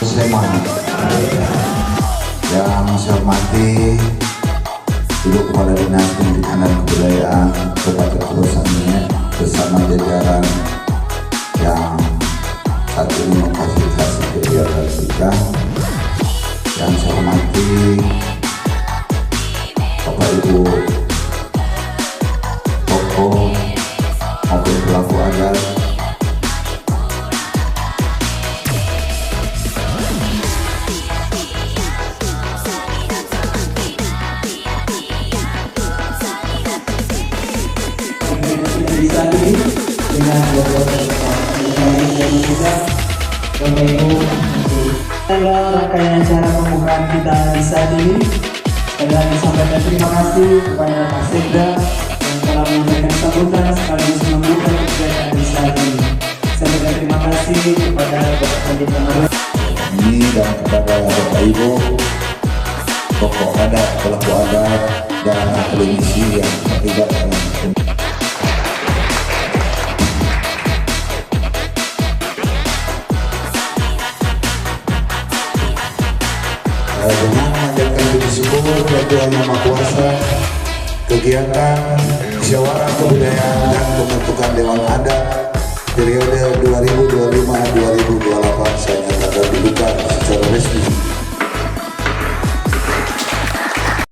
Sleman. Yang saya hormati Ibu Kepala Dinas Pendidikan dan Kebudayaan Kabupaten Pulau Sangihe bersama jajaran yang saat ini memfasilitasi kegiatan kita. Yang saya hormati Bapak Ibu tokoh maupun pelaku adat, saat ini dengan Bapak Ibu tanggal rangkaian acara pembukaan kita di saat ini. Dan sampaikan terima kasih kepada Pak Sekda yang telah memberikan sambutan sekaligus membuka kegiatan di saat ini. Sampaikan terima kasih kepada Bapak Pendidikan ini dan kepada Bapak Ibu tokoh adat, pelaku adat, dan akademisi yang terlibat dalam dengan mengajarkan puji syukur kepada Tuhan Yang Maha Kuasa, kegiatan musyawarah kebudayaan dan pembentukan Dewan Adat periode 2025-2028 saya nyatakan dibuka secara resmi.